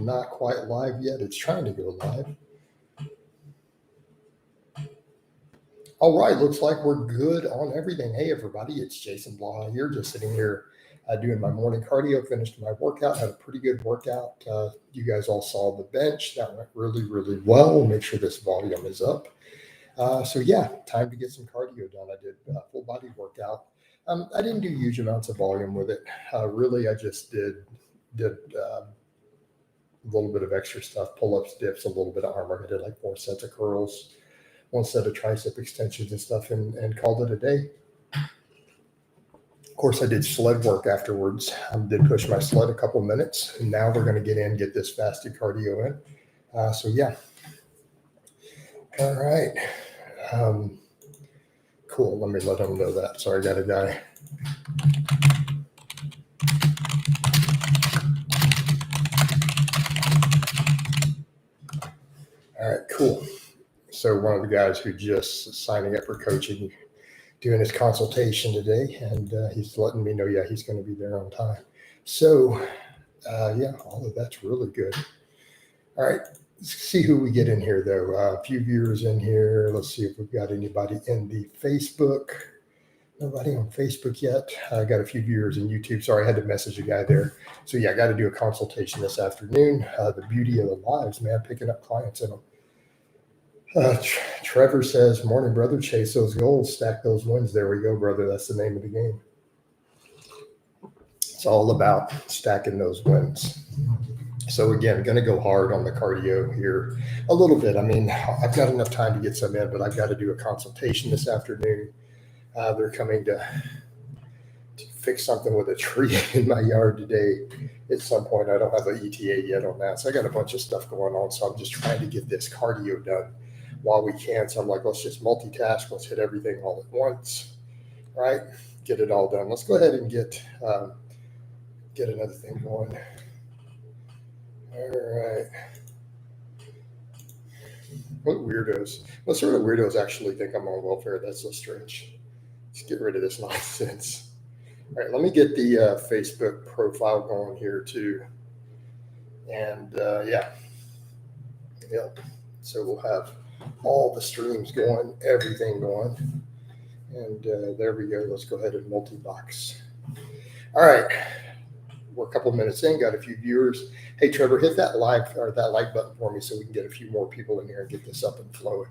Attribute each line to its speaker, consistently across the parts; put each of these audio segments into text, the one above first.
Speaker 1: not quite live yet. It's trying to go live. All right, looks like we're good on everything. Hey, everybody, it's Jason Blaha here, just sitting here doing my morning cardio, finished my workout, had a pretty good workout. You guys all saw the bench. That went really, really well. Make sure this volume is up. So yeah, time to get some cardio done. I did a full body workout. I didn't do huge amounts of volume with it. Really, I just did a little bit of extra stuff, pull-ups, dips, a little bit of arm. I did like 4 sets of curls, 1 set of tricep extensions and stuff, and called it a day. Of course, I did sled work afterwards. I did push my sled a couple minutes, and now we're going to get this fasted cardio in. So yeah. All right. Cool. Let me let them know that. Sorry, I got a guy. All right, cool. So one of the guys who just signing up for coaching, doing his consultation today, and he's letting me know, yeah, he's going to be there on time. So yeah, all of that's really good. All right, let's see who we get in here, though. A few viewers in here. Let's see if we've got anybody in the Facebook. Nobody on Facebook yet. I got a few viewers in YouTube. Sorry, I had to message a guy there. So yeah, I got to do a consultation this afternoon. The beauty of the lives, man, picking up clients in them. Trevor says, morning, brother, chase those goals, stack those wins. There we go, brother. That's the name of the game. It's all about stacking those wins. So again, going to go hard on the cardio here a little bit. I mean, I've got enough time to get some in, but I've got to do a consultation this afternoon. They're coming to fix something with a tree in my yard today at some point. I don't have an ETA yet on that. So I got a bunch of stuff going on. So I'm just trying to get this cardio done while we can. So I'm like, let's just multitask. Let's hit everything all at once, right? Get it all done. Let's go ahead and get another thing going. All right. What weirdos? What sort of weirdos actually think I'm on welfare? That's so strange. Let's get rid of this nonsense. All right, let me get the Facebook profile going here too. And yeah. So we'll have all the streams going, everything going. And there we go. Let's go ahead and multi-box. All right. We're a couple of minutes in, got a few viewers. Hey, Trevor, hit that like button for me so we can get a few more people in here and get this up and flowing.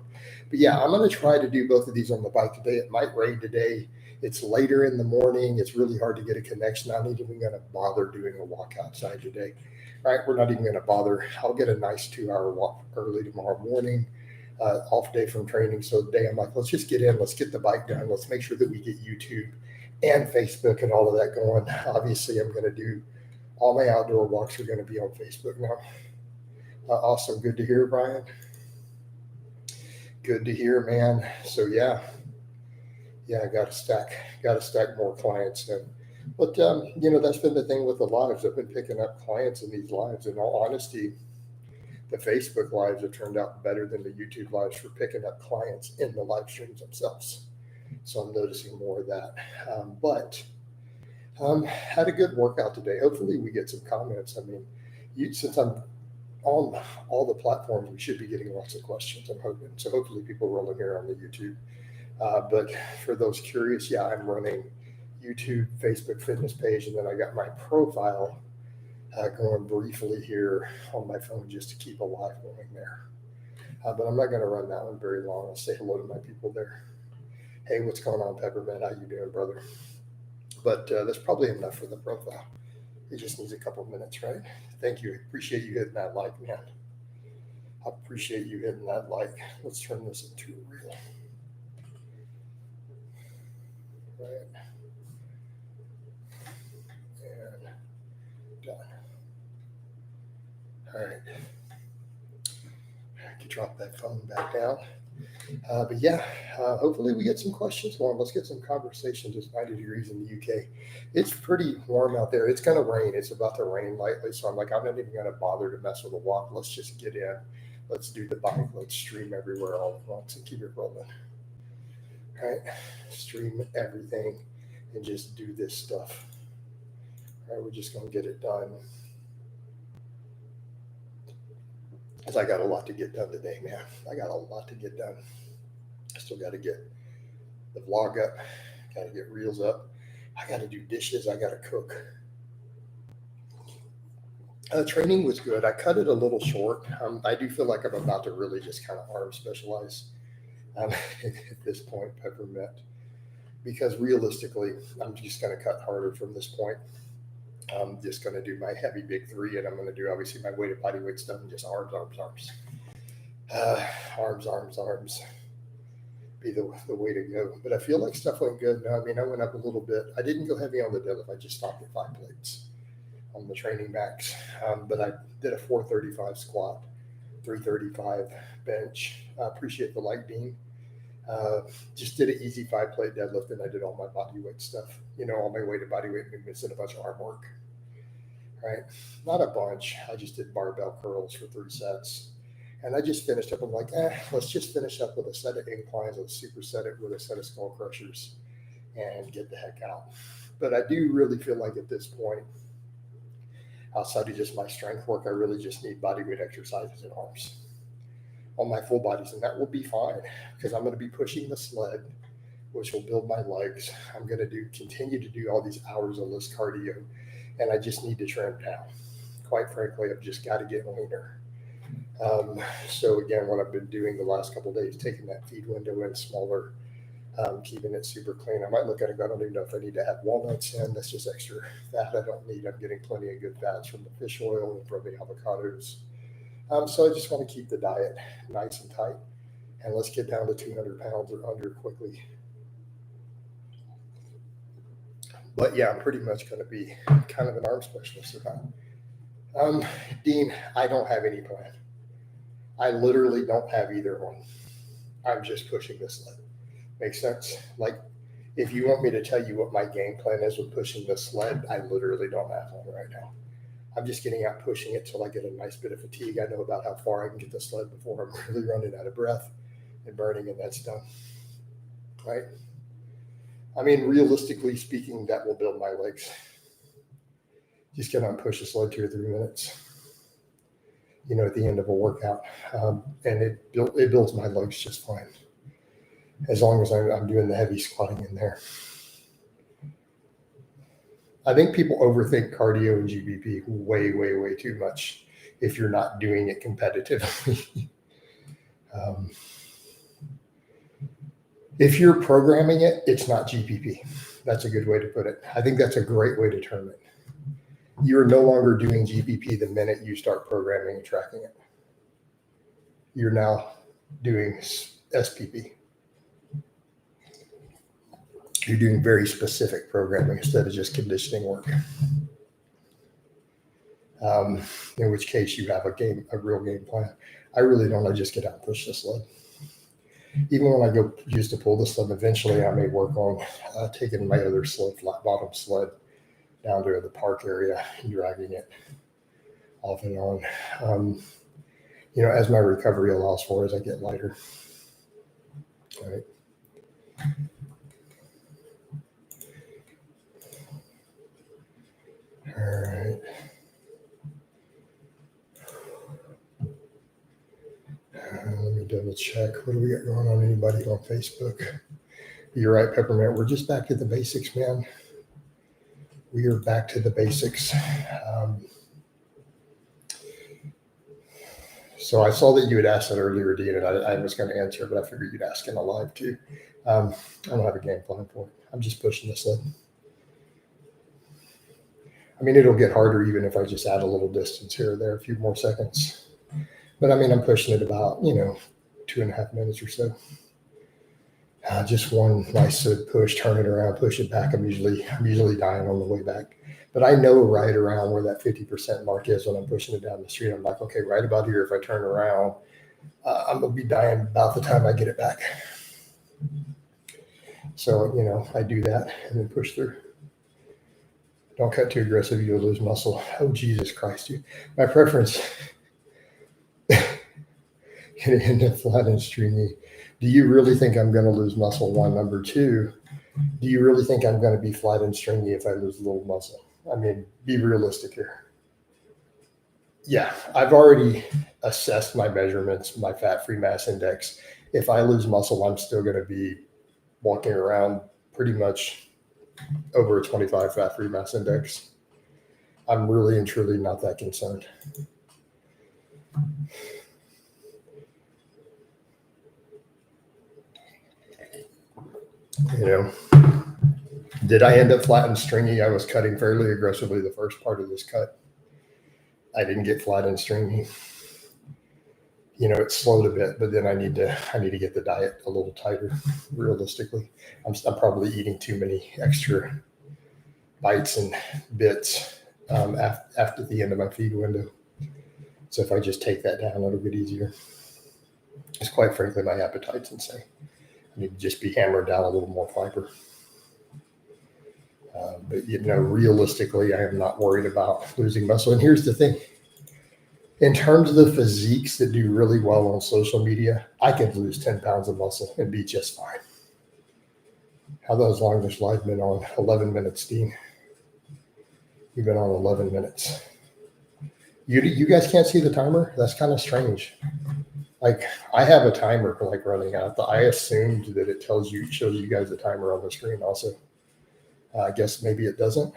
Speaker 1: But yeah, I'm going to try to do both of these on the bike today. It might rain today. It's later in the morning. It's really hard to get a connection. I'm not even going to bother doing a walk outside today. All right, we're not even going to bother. I'll get a nice 2-hour walk early tomorrow morning, off day from training. So today I'm like, let's just get in. Let's get the bike done. Let's make sure that we get YouTube and Facebook and all of that going. Obviously, I'm going to do all my outdoor walks are going to be on Facebook now. Awesome. Good to hear, Brian. Good to hear, man. So yeah, I got to stack more clients in. But that's been the thing with the lives. I've been picking up clients in these lives. In all honesty, the Facebook lives have turned out better than the YouTube lives for picking up clients in the live streams themselves. So I'm noticing more of that. Had a good workout today. Hopefully we get some comments. I mean, since I'm on all the platforms, we should be getting lots of questions, I'm hoping. So hopefully people roll in here on the YouTube. But for those curious, yeah, I'm running YouTube, Facebook fitness page, and then I got my profile going briefly here on my phone just to keep a live going there. But I'm not going to run that one very long. I'll say hello to my people there. Hey, what's going on, Peppermint? How you doing, brother? But that's probably enough for the profile. It just needs a couple of minutes, right? Thank you. Appreciate you hitting that like, man. I appreciate you hitting that like. Let's turn this into a reel. Right. And done. All right. I can drop that phone back down. But yeah, hopefully we get some questions going. Let's get some conversations. It's 90 degrees in the UK. It's pretty warm out there. It's going to rain. It's about to rain lightly. So I'm like, I'm not even going to bother to mess with the walk. Let's just get in. Let's do the bike. Let's stream everywhere all at once and keep it rolling. All right. Stream everything and just do this stuff. All right. We're just going to get it done. because I got a lot to get done today, man. I got a lot to get done. I still got to get the vlog up, got to get reels up. I got to do dishes. I got to cook. Training was good. I cut it a little short. I do feel like I'm about to really just kind of arm specialize at this point, peppermint, because realistically, I'm just going to cut harder from this point. I'm just going to do my heavy big three, and I'm going to do obviously my weighted body weight stuff and just arms. Arms be the way to go. But I feel like stuff went good. No, I mean, I went up a little bit. I didn't go heavy on the deadlift. I just stopped at 5 plates on the training max. But I did a 435 squat, 335 bench. I appreciate the light beam. Just did an easy 5 plate deadlift, and I did all my body weight stuff, all my weighted body weight movements and a bunch of arm work, right? Not a bunch. I just did barbell curls for 3 sets. And I just finished up. I'm like, let's just finish up with a set of inclines. Let's superset it with a set of skull crushers and get the heck out. But I do really feel like at this point, outside of just my strength work, I really just need body weight exercises and arms on my full bodies. And that will be fine because I'm going to be pushing the sled, which will build my legs. I'm going to continue to do all these hours of list cardio. And I just need to trim down. Quite frankly, I've just got to get leaner. So again, what I've been doing the last couple of days, taking that feed window in smaller, keeping it super clean. I might look at it, I don't even know if I need to have walnuts in. That's just extra fat I don't need. I'm getting plenty of good fats from the fish oil and from the avocados. So I just want to keep the diet nice and tight. And let's get down to 200 pounds or under quickly. But yeah, I'm pretty much going to be kind of an arm specialist now. Dean, I don't have any plan. I literally don't have either one. I'm just pushing this sled. Makes sense? Like, if you want me to tell you what my game plan is with pushing this sled, I literally don't have one right now. I'm just getting out pushing it till I get a nice bit of fatigue. I know about how far I can get the sled before I'm really running out of breath and burning, and that's done. Right? I mean, realistically speaking, that will build my legs. Just get on, push the sled 2 or 3 minutes, at the end of a workout. And it builds my legs just fine, as long as I'm doing the heavy squatting in there. I think people overthink cardio and GBP way, way, way too much if you're not doing it competitively. If you're programming it, it's not GPP. That's a good way to put it. I think that's a great way to term it. You're no longer doing GPP the minute you start programming and tracking it. You're now doing SPP. You're doing very specific programming instead of just conditioning work. In which case you have a real game plan. I really don't. I just get out and push the sled. Even when I go use to pull the sled, eventually I may work on taking my other sled, flat bottom sled, down to the park area and dragging it off and on. As my recovery allows for, as I get lighter. All right. All right. Let me double check. What do we got going on? Anybody on Facebook? You're right, Peppermint. We're just back to the basics, man. We are back to the basics. So I saw that you had asked that earlier, Dean, and I was going to answer, but I figured you'd ask in a live too. I don't have a game plan for it. I'm just pushing the sled. I mean, it'll get harder even if I just add a little distance here or there, a few more seconds. But I mean, I'm pushing it about, 2.5 minutes or so. Just one nice good push, turn it around, push it back. I'm usually dying on the way back. But I know right around where that 50% mark is when I'm pushing it down the street. I'm like, okay, right about here, if I turn around, I'm going to be dying about the time I get it back. So, I do that and then push through. Don't cut too aggressive, you'll lose muscle. Oh, Jesus Christ, dude. My preference, in the flat and stringy. Do you really think I'm going to lose muscle? One. Number two, do you really think I'm going to be flat and stringy if I lose a little muscle? I mean, be realistic here. Yeah, I've already assessed my measurements, my fat-free mass index. If I lose muscle, I'm still going to be walking around pretty much over a 25 fat-free mass index. I'm really and truly not that concerned. You know, did I end up flat and stringy? I was cutting fairly aggressively the first part of this cut. I didn't get flat and stringy. You know, it slowed a bit, but then I need to get the diet a little tighter. Realistically, I'm probably eating too many extra bites and bits after the end of my feed window. So if I just take that down, it'll get easier. It's quite frankly, my appetite's insane. I need to just be hammered down a little more fiber. But, you know, realistically, I am not worried about losing muscle. And here's the thing. In terms of the physiques that do really well on social media, I could lose 10 pounds of muscle and be just fine. How long has live been on? 11 minutes, Dean. You've been on 11 minutes. You guys can't see the timer? That's kind of strange. Like, I have a timer like running out. I assumed that it shows you guys the timer on the screen also. I guess maybe it doesn't.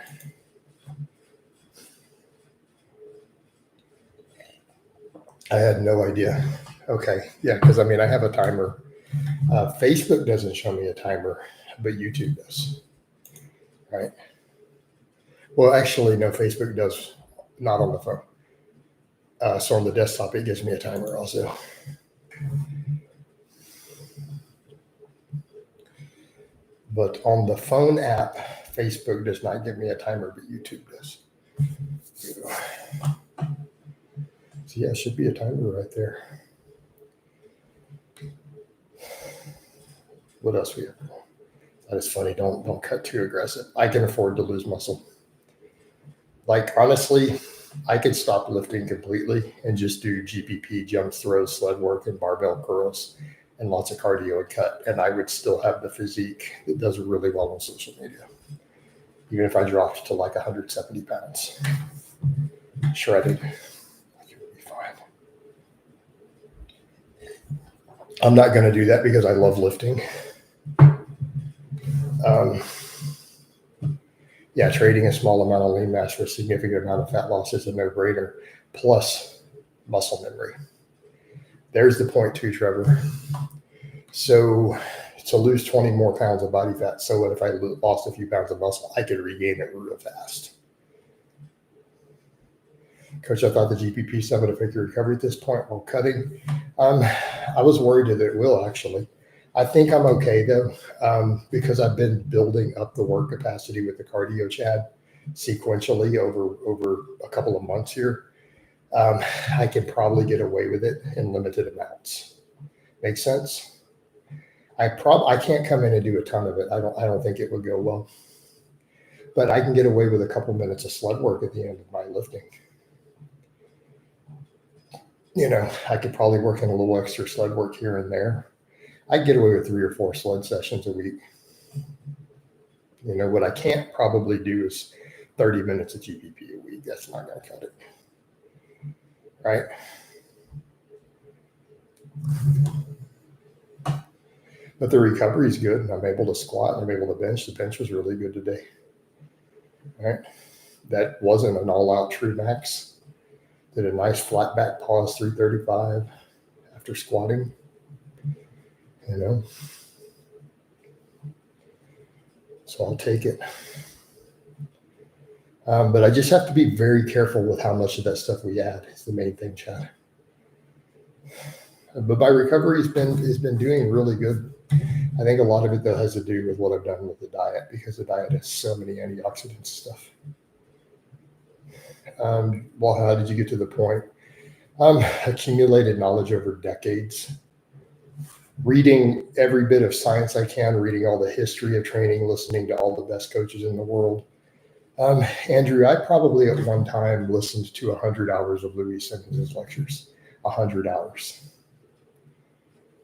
Speaker 1: I had no idea. Okay. Yeah, because I mean, I have a timer. Facebook doesn't show me a timer, but YouTube does. Right? Well, actually, no, Facebook does not on the phone. So on the desktop, it gives me a timer also. But on the phone app, Facebook does not give me a timer, but YouTube does. So yeah, it should be a timer right there. What else we have? That is funny. Don't cut too aggressive. I can afford to lose muscle. Like, honestly, I could stop lifting completely and just do GPP, jumps, throws, sled work, and barbell curls, and lots of cardio and cut, and I would still have the physique that does really well on social media. Even if I dropped to like 170 pounds, shredded, it would be fine. I'm not going to do that because I love lifting. Yeah, trading a small amount of lean mass for a significant amount of fat loss is a no-brainer, plus muscle memory. There's the point too, Trevor. So to lose 20 more pounds of body fat, so what if I lost a few pounds of muscle? I could regain it real fast. Coach, I thought the GPP stuff would affect your recovery at this point while cutting. I was worried that it will, actually. I think I'm okay, though, because I've been building up the work capacity with the cardio Chad sequentially over a couple of months here. I can probably get away with it in limited amounts. Make sense? I can't come in and do a ton of it. I don't think it would go well. But I can get away with a couple minutes of sled work at the end of my lifting. You know, I could probably work in a little extra sled work here and there. I get away with 3 or 4 sled sessions a week. You know, what I can't probably do is 30 minutes of GPP a week. That's not going to cut it. Right? But the recovery is good. I'm able to squat. I'm able to bench. The bench was really good today. Right? That wasn't an all-out true max. Did a nice flat back pause 335 after squatting. You know, so I'll take it. But I just have to be very careful with how much of that stuff we add. It's the main thing, Chad. But my recovery has been doing really good. I think a lot of it, though, has to do with what I've done with the diet, because the diet has so many antioxidant stuff. Well, how did you get to the point? Accumulated knowledge over decades. Reading every bit of science I can, reading all the history of training, listening to all the best coaches in the world. Andrew, I probably at one time listened to 100 hours of Louis Simmons' lectures, 100 hours,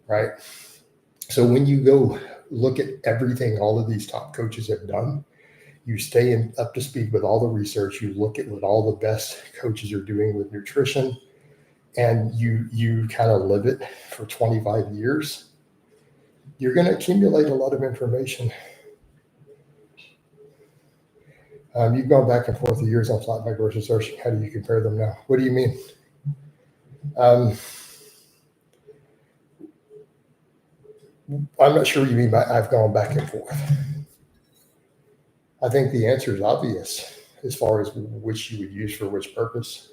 Speaker 1: right? So when you go look at everything all of these top coaches have done, you stay up to speed with all the research, you look at what all the best coaches are doing with nutrition, and you kind of live it for 25 years, you're going to accumulate a lot of information. You've gone back and forth the years on flat back versus arching. How do you compare them now? What do you mean? I'm not sure what you mean by I've gone back and forth. I think the answer is obvious as far as which you would use for which purpose.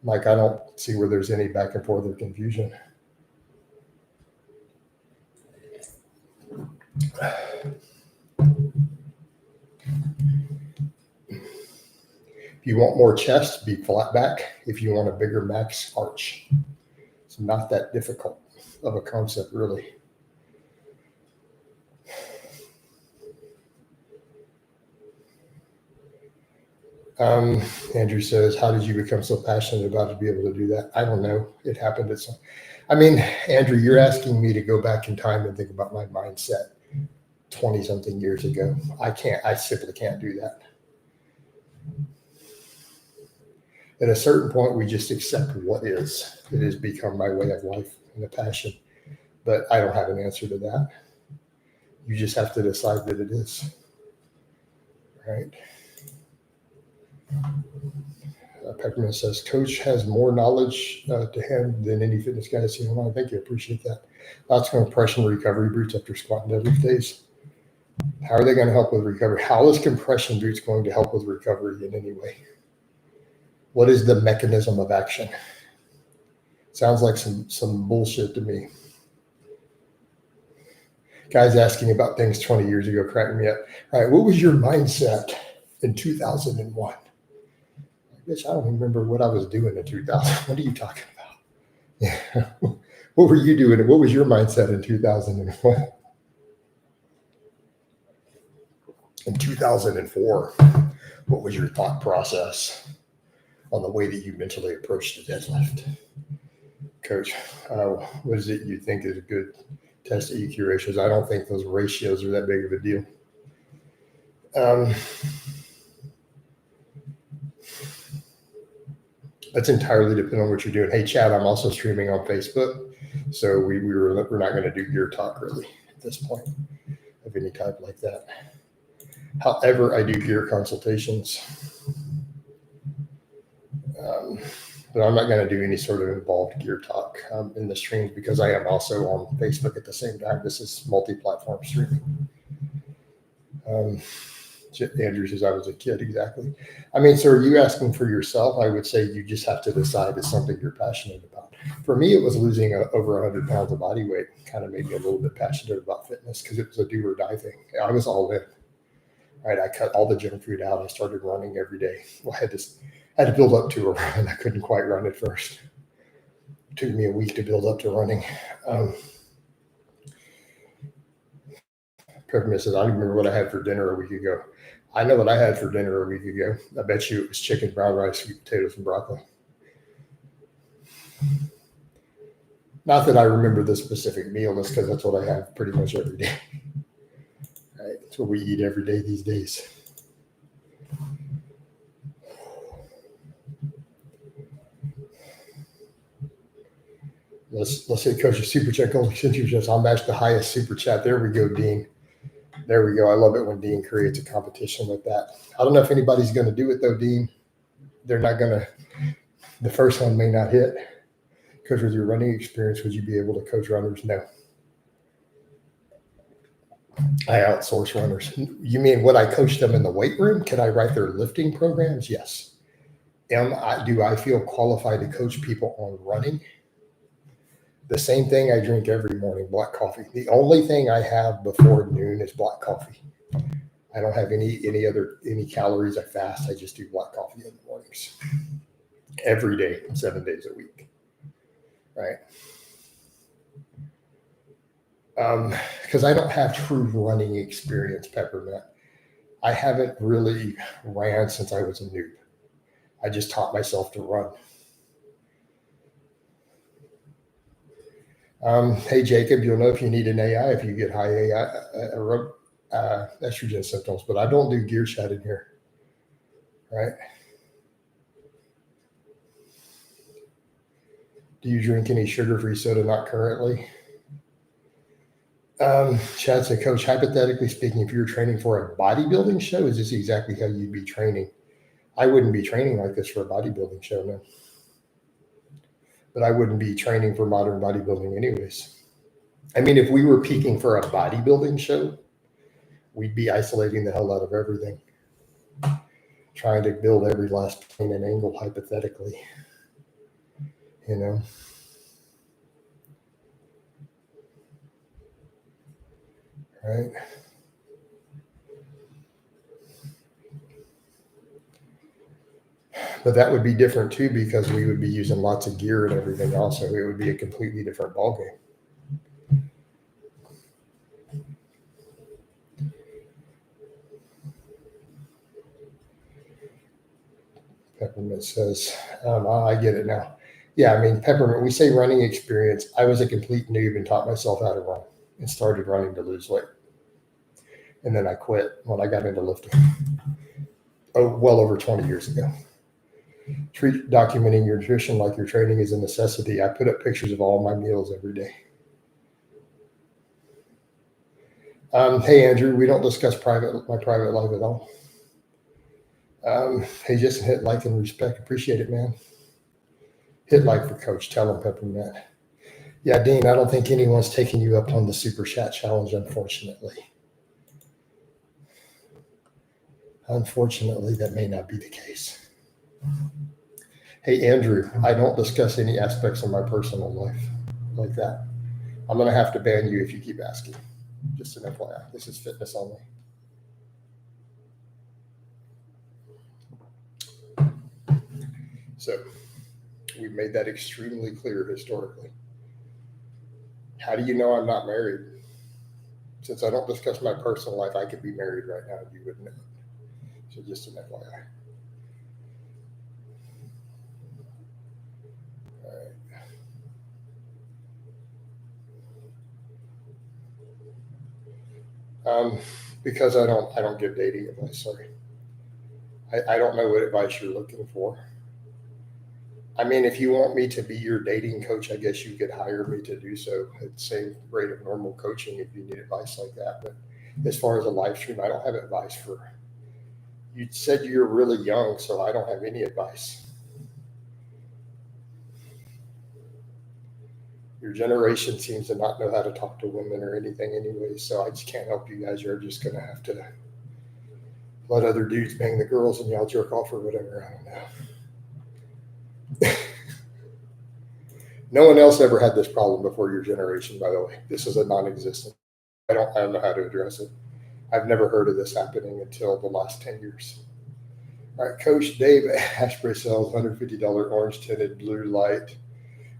Speaker 1: Like, I don't see where there's any back and forth or confusion. If you want more chest, be flat back. If you want a bigger max, arch. It's not that difficult of a concept, really. Andrew says, how did you become so passionate about it to be able to do that? I don't know. It happened at some. I mean, Andrew, you're asking me to go back in time and think about my mindset 20 something years ago. I simply can't do that. At a certain point, we just accept what is. It has become my way of life and a passion. But I don't have an answer to that. You just have to decide that it is. Right? Peppermint says, Coach has more knowledge to him than any fitness guy I've seen online. Thank you. I appreciate that. Lots of compression recovery boots after squat and deadlift days. How are they going to help with recovery? How is compression boots going to help with recovery in any way? What is the mechanism of action? Sounds like some bullshit to me. Guys asking about things 20 years ago, cracking me up. All right, what was your mindset in 2001? Bitch, I don't even remember what I was doing in 2000. What are you talking about? Yeah. What were you doing? What was your mindset in 2001? In 2004, what was your thought process on the way that you mentally approached the deadlift? Coach, what is it you think is a good test of EQ ratios? I don't think those ratios are that big of a deal. That's entirely dependent on what you're doing. Hey, Chad, I'm also streaming on Facebook. So we're not going to do gear talk really at this point of any type like that. However, I do gear consultations. But I'm not going to do any sort of involved gear talk in the streams because I am also on Facebook at the same time. This is multi-platform streaming. Andrew says, I was a kid. Exactly. I mean, so are you asking for yourself? I would say you just have to decide it's something you're passionate about. For me, it was losing over 100 pounds of body weight. Kind of made me a little bit passionate about fitness because it was a do or die thing. I was all in. Right. I cut all the junk food out. I started running every day. Well, I had to build up to a run. I couldn't quite run at first. It took me a week to build up to running. Peppermint says, I don't remember what I had for dinner a week ago. I know what I had for dinner a week ago. I bet you it was chicken, brown rice, sweet potatoes, and broccoli. Not that I remember the specific meal, that's because that's what I have pretty much every day. Right? That's what we eat every day these days. Let's say, Coach, a super chat goes since I'll match the highest super chat. There we go, Dean. There we go. I love it when Dean creates a competition like that. I don't know if anybody's going to do it, though, Dean. They're not going to. The first one may not hit. Coach, with your running experience, would you be able to coach runners? No. I outsource runners. You mean would I coach them in the weight room? Can I write their lifting programs? Yes. Do I feel qualified to coach people on running? The same thing I drink every morning, black coffee. The only thing I have before noon is black coffee. I don't have any calories. I fast. I just do black coffee in the mornings. Every day, 7 days a week. Right? Because I don't have true running experience, Peppermint. I haven't really ran since I was a noob. I just taught myself to run. Hey, Jacob, you'll know if you need an AI if you get high estrogen symptoms, but I don't do gear chat in here, right? Do you drink any sugar-free soda? Not currently. Chad said, Coach, hypothetically speaking, if you were training for a bodybuilding show, is this exactly how you'd be training? I wouldn't be training like this for a bodybuilding show, no. But I wouldn't be training for modern bodybuilding anyways. I mean, if we were peaking for a bodybuilding show, we'd be isolating the hell out of everything, trying to build every last plane and angle hypothetically, you know. Right? But that would be different too, because we would be using lots of gear and everything else. So it would be a completely different ballgame. Peppermint says, I get it now. Yeah, I mean, Peppermint, we say running experience. I was a complete noob and taught myself how to run and started running to lose weight. And then I quit when I got into lifting. Well over 20 years ago. Treat documenting your nutrition like your training is a necessity. I put up pictures of all my meals every day. Hey, Andrew, we don't discuss my private life at all. Hey, just hit like and respect. Appreciate it, man. Hit like for Coach. Tell him, Peppermint. Yeah, Dean, I don't think anyone's taking you up on the Super Chat Challenge, unfortunately. Unfortunately, that may not be the case. Hey, Andrew, I don't discuss any aspects of my personal life like that. I'm going to have to ban you if you keep asking. Just an FYI. This is fitness only. So we've made that extremely clear historically. How do you know I'm not married? Since I don't discuss my personal life, I could be married right now and you wouldn't know. So just an FYI. All right. Because I don't give dating advice. Sorry. I don't know what advice you're looking for. I mean, if you want me to be your dating coach, I guess you could hire me to do so at the same rate of normal coaching if you need advice like that. But as far as a live stream, I don't have advice for. You said you're really young, so I don't have any advice. Your generation seems to not know how to talk to women or anything anyway, so I just can't help you guys. You're just going to have to let other dudes bang the girls and y'all jerk off or whatever. I don't know. No one else ever had this problem before your generation, by the way. This is a non-existent. I don't know how to address it. I've never heard of this happening until the last 10 years. All right, Coach Dave Ashbury sells $150 orange tinted blue light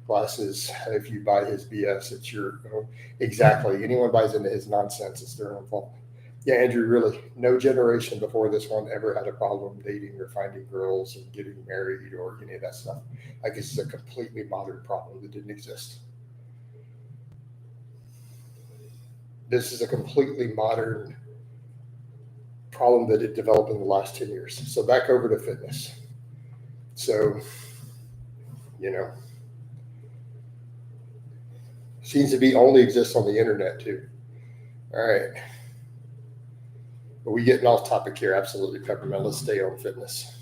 Speaker 1: glasses. If you buy his BS, it's your exactly. Anyone buys into his nonsense, it's their own fault. Yeah, Andrew, really, no generation before this one ever had a problem dating or finding girls and getting married or any of that stuff. Like, this is a completely modern problem that didn't exist. This is a completely modern problem that it developed in the last 10 years. So back over to fitness. So, seems to be only exists on the internet too. All right. Are we getting off topic here? Absolutely, Peppermint. Let's stay on fitness.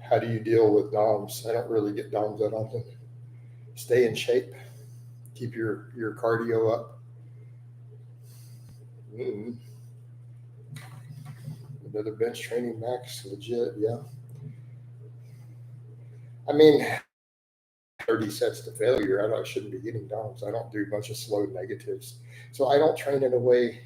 Speaker 1: How do you deal with DOMs? I don't really get DOMs that often. Stay in shape. Keep your cardio up. Another bench training max, legit, yeah. I mean, 30 sets to failure. I shouldn't be getting DOMs. I don't do a bunch of slow negatives. So I don't train in a way.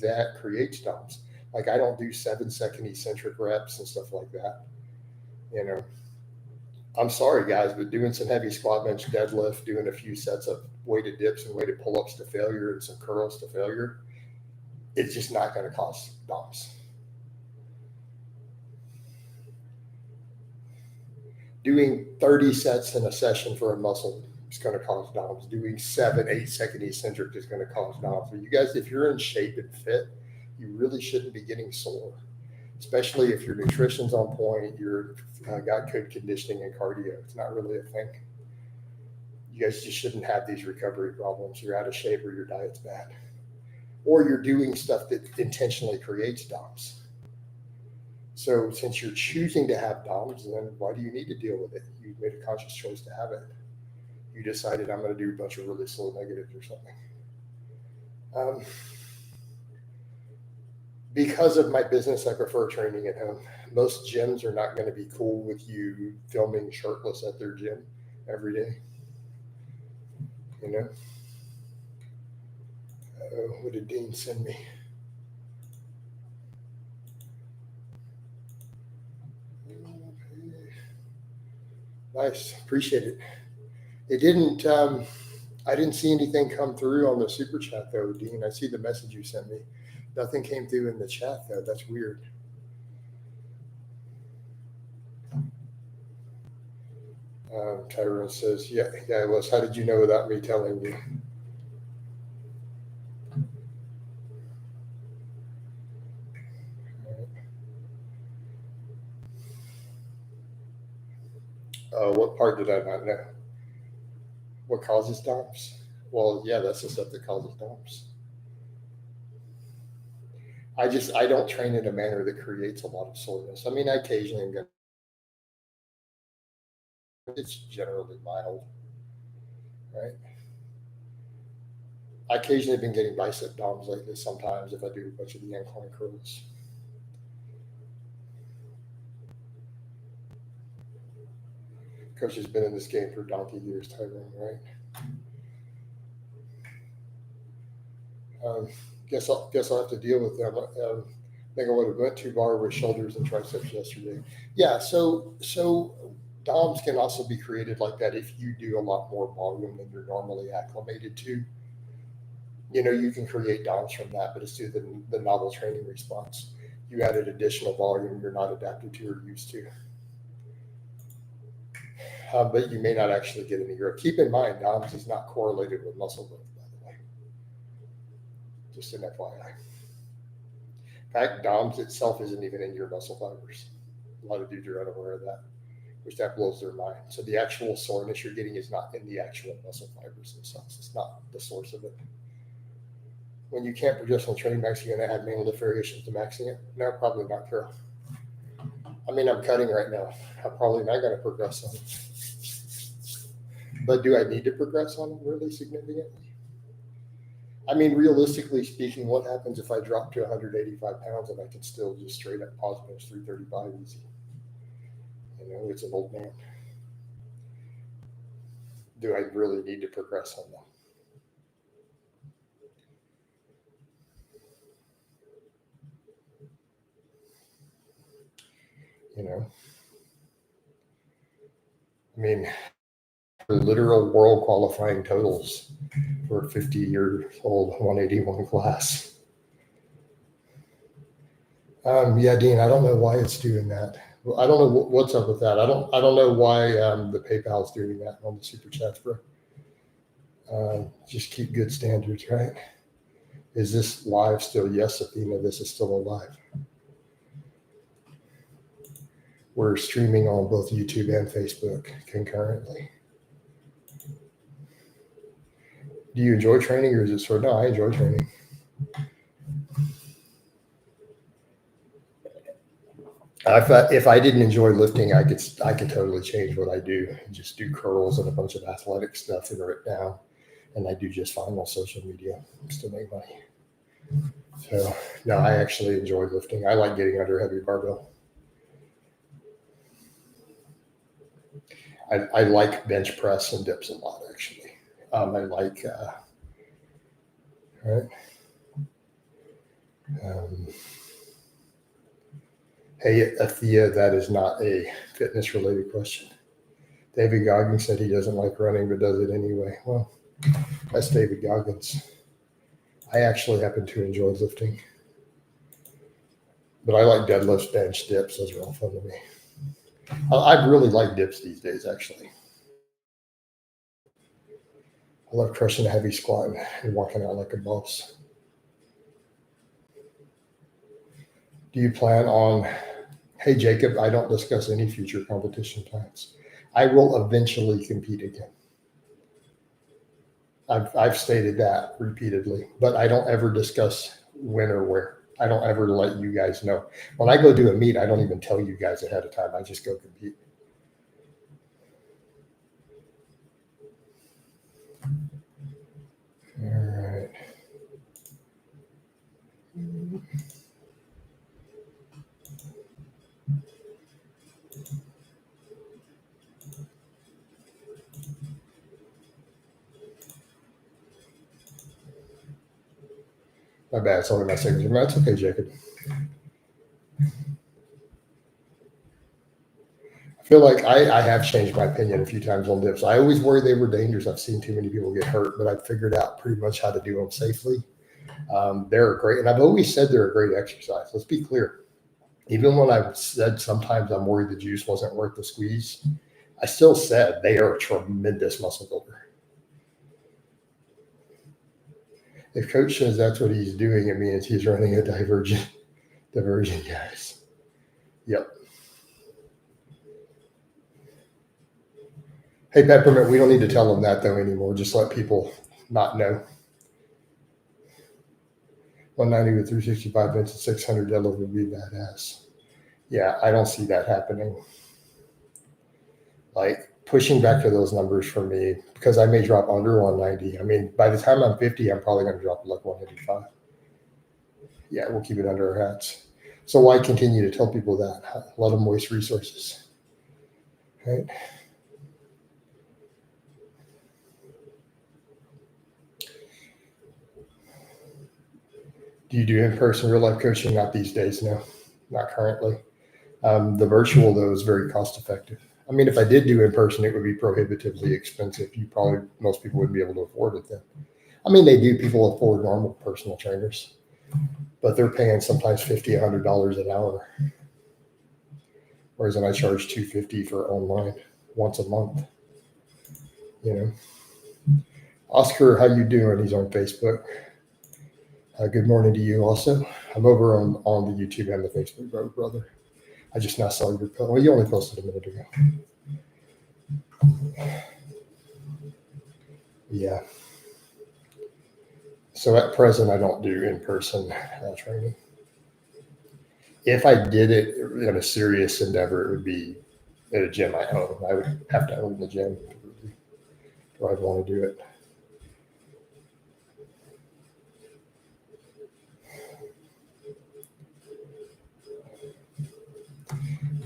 Speaker 1: That creates DOMs. Like, I don't do 7-second eccentric reps and stuff like that. I'm sorry, guys, but doing some heavy squat, bench, deadlift, doing a few sets of weighted dips and weighted pull-ups to failure and some curls to failure, it's just not going to cause DOMs. Doing 30 sets in a session for a muscle is going to cause DOMs. Doing 7-8 second eccentric is going to cause DOMs. But you guys, if you're in shape and fit, you really shouldn't be getting sore. especially if your nutrition's on point, you're got good conditioning and cardio. It's not really a thing. You guys just shouldn't have these recovery problems. You're out of shape or your diet's bad. Or you're doing stuff that intentionally creates DOMS. So since you're choosing to have DOMS, then why do you need to deal with it? You made a conscious choice to have it. You decided I'm going to do a bunch of really slow negatives or something. Because of my business, I prefer training at home. Most gyms are not going to be cool with you filming shirtless at their gym every day. You know? What did Dean send me? Nice, appreciate it. It didn't. I didn't see anything come through on the super chat though, Dean. I see the message you sent me. Nothing came through in the chat though. That's weird. Tyrone says, yeah, it was. How did you know without me telling you? What part did I not know? What causes DOMS? Well, yeah, that's the stuff that causes DOMS. I don't train in a manner that creates a lot of soreness. I mean, I occasionally am going to, it's generally mild, right? I occasionally have been getting bicep DOMS lately sometimes if I do a bunch of the incline curls. Coach has been in this game for donkey years, Tyrone, right? Guess I'll have to deal with them. I think I would have went too far with shoulders and triceps yesterday. Yeah, so DOMS can also be created like that if you do a lot more volume than you're normally acclimated to. You know, you can create DOMS from that, but it's due to the novel training response. You added additional volume you're not adapted to or used to. But you may not actually get any growth. Keep in mind, DOMS is not correlated with muscle growth, by the way. Just an FYI. In fact, DOMS itself isn't even in your muscle fibers. A lot of dudes are unaware of that, which that blows their mind. So the actual soreness you're getting is not in the actual muscle fibers themselves. It's not the source of it. When you can't progress on training max, you're going to add manual lift variations to maxing it? No, probably not, Carol. I mean, I'm cutting right now. I'm probably not going to progress on it. But do I need to progress on it really significantly? I mean, realistically speaking, what happens if I drop to 185 pounds and I can still just straight up pause bench 335 easy? You know, it's an old man. Do I really need to progress on that? You know, I mean, literal world qualifying totals for a 50-year-old 181 class. Yeah, Dean, I don't know why it's doing that. I don't know what's up with that. I don't know why the PayPal's doing that on the super chats, bro. Just keep good standards, right? Is this live still? Yes, Athena, this is still alive. We're streaming on both YouTube and Facebook concurrently. Do you enjoy training or is it sort of, no, I enjoy training. If I didn't enjoy lifting, I could totally change what I do and just do curls and a bunch of athletic stuff and rip down. And I do just fine on social media. Still make money. So no, I actually enjoy lifting. I like getting under a heavy barbell. I like bench press and dips a lot, actually. I like, right. Hey, Athea, that is not a fitness related question. David Goggins said he doesn't like running, but does it anyway. Well, that's David Goggins. I actually happen to enjoy lifting, but I like deadlifts, bench, dips. Those are all fun to me. I really like dips these days, actually. I love crushing a heavy squat and walking out like a boss. Do you plan on, hey, Jacob, I don't discuss any future competition plans. I will eventually compete again. I've stated that repeatedly, but I don't ever discuss when or where. I don't ever let you guys know. When I go do a meet, I don't even tell you guys ahead of time. I just go compete. All right. My bad. It's only my signature. That's okay, Jacob. I feel like I have changed my opinion a few times on dips. I always worried they were dangerous. I've seen too many people get hurt, but I've figured out pretty much how to do them safely. They're great. And I've always said they're a great exercise. Let's be clear. Even when I've said sometimes I'm worried the juice wasn't worth the squeeze, I still said they are a tremendous muscle builder. If coach says that's what he's doing, it means he's running a diversion, guys. Yep. Hey, Peppermint, we don't need to tell them that though anymore. Just let people not know. 190 with 365 minutes and 600 deadlift would be badass. Yeah, I don't see that happening. Like pushing back to those numbers for me, because I may drop under 190. I mean, by the time I'm 50, I'm probably going to drop like 185. Yeah, we'll keep it under our hats. So why continue to tell people that? Let them waste resources. Right? Do you do in-person real-life coaching? Not these days, no. Not currently. The virtual, though, is very cost-effective. I mean, if I did do in-person, it would be prohibitively expensive. Most people wouldn't be able to afford it then. I mean, they do. People afford normal personal trainers, but they're paying sometimes $50, $100 an hour. Whereas then I charge $250 for online once a month. You know, Oscar, how you doing? He's on Facebook. Good morning to you also. I'm over on the YouTube and the Facebook, brother. I just now saw your post. Well, you only posted a minute ago. Yeah. So at present, I don't do in-person training. If I did it in a serious endeavor, it would be at a gym I own. I would have to own the gym if I'd want to do it.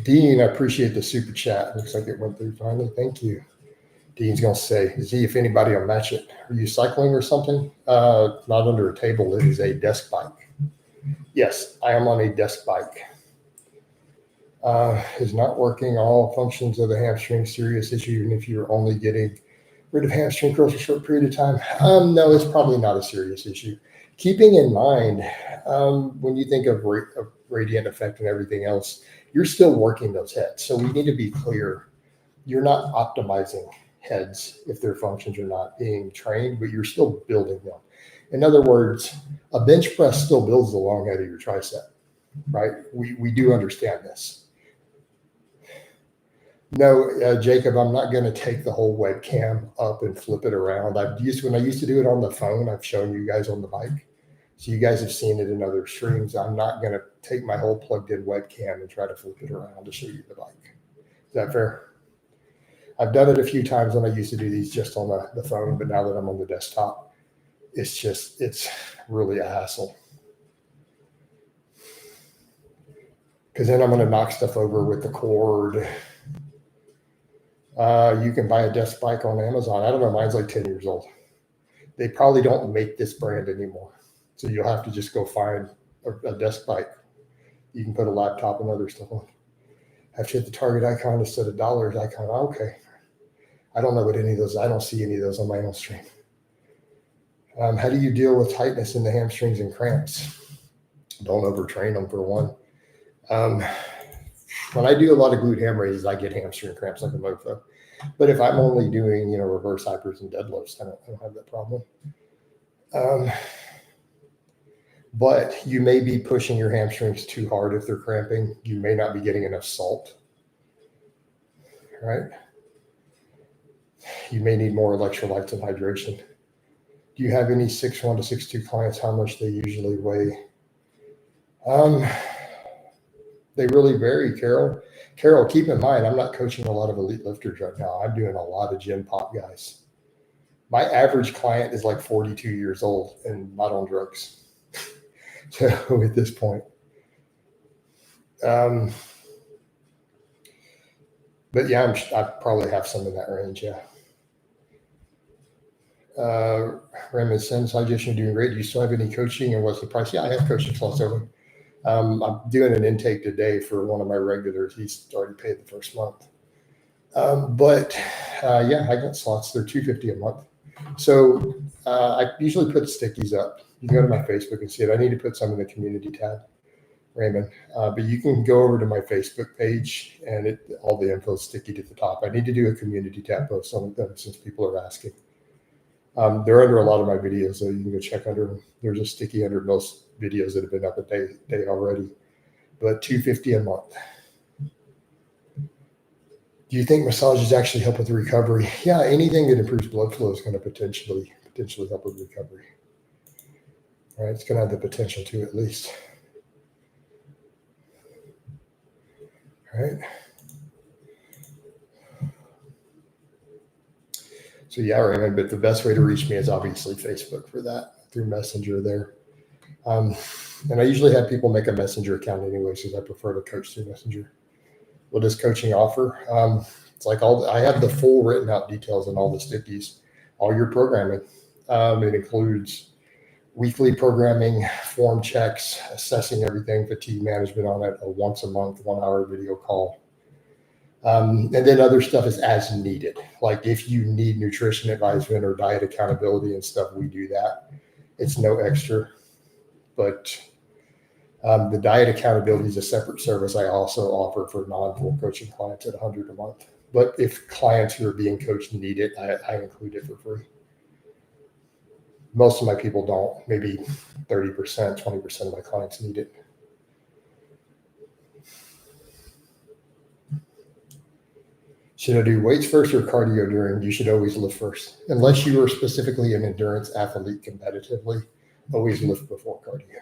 Speaker 1: Dean, I appreciate the super chat. Looks like it went through finally. Thank you. Dean's going to say, see if anybody will match it. Are you cycling or something? Not under a table. It is a desk bike. Yes, I am on a desk bike. Is not working all functions of the hamstring serious issue, even if you're only getting rid of hamstring curls for a short period of time? No, it's probably not a serious issue. Keeping in mind, when you think of radiant effect and everything else, you're still working those heads. So we need to be clear. You're not optimizing heads if their functions are not being trained, but you're still building them. In other words, a bench press still builds the long head of your tricep, right? We do understand this. No, Jacob, I'm not going to take the whole webcam up and flip it around. When I used to do it on the phone, I've shown you guys on the bike. So you guys have seen it in other streams. I'm not going to take my whole plugged in webcam and try to flip it around to show you the bike. Is that fair? I've done it a few times when I used to do these just on the phone, but now that I'm on the desktop, it's really a hassle. Because then I'm going to knock stuff over with the cord. You can buy a desk bike on Amazon. I don't know. Mine's like 10 years old. They probably don't make this brand anymore. So you'll have to just go find a desk bike. You can put a laptop and other stuff on. Have to hit the target icon instead of dollars icon. Okay. I don't know what any of those. I don't see any of those on my own stream. How do you deal with tightness in the hamstrings and cramps? Don't overtrain them for one. When I do a lot of glute ham raises, I get hamstring cramps like a mofo. But if I'm only doing, reverse hypers and deadlifts, I don't have that problem. But you may be pushing your hamstrings too hard if they're cramping. You may not be getting enough salt, right? You may need more electrolytes and hydration. Do you have any 6'1" to 6'2" clients? How much they usually weigh? They really vary, Carol. Carol, keep in mind, I'm not coaching a lot of elite lifters right now. I'm doing a lot of gym pop guys. My average client is like 42 years old and not on drugs. So at this point, but yeah, I probably have some in that range. Yeah. Raymond Sims, suggestion, doing great. Do you still have any coaching and what's the price? Yeah, I have coaching slots open. I'm doing an intake today for one of my regulars. He's already paid the first month. Yeah, I got slots. They're $250 a month. So I usually put stickies up. You can go to my Facebook and see it. I need to put some in the community tab, Raymond. But you can go over to my Facebook page and all the info is sticky to the top. I need to do a community tab post on them since people are asking. They're under a lot of my videos, so you can go check under them. There's a sticky under most videos that have been up a day already. But $250 a month. Do you think massages actually help with recovery? Yeah, anything that improves blood flow is going to potentially help with recovery. All right, it's going to have the potential to at least. All right. So yeah, Raymond, but the best way to reach me is obviously Facebook for that, through Messenger there. And I usually have people make a Messenger account anyway, because I prefer to coach through Messenger. What does coaching offer? It's like I have the full written out details and all the stickies, all your programming. It includes weekly programming, form checks, assessing everything, fatigue management on it, a once a month, 1 hour video call. And then other stuff is as needed. Like if you need nutrition advisement or diet accountability and stuff, we do that. It's no extra, but the diet accountability is a separate service I also offer for non-full coaching clients at $100 a month. But if clients who are being coached need it, I include it for free. Most of my people don't. Maybe 30%, 20% of my clients need it. Should I do weights first or cardio during? You should always lift first. Unless you are specifically an endurance athlete competitively, always lift before cardio.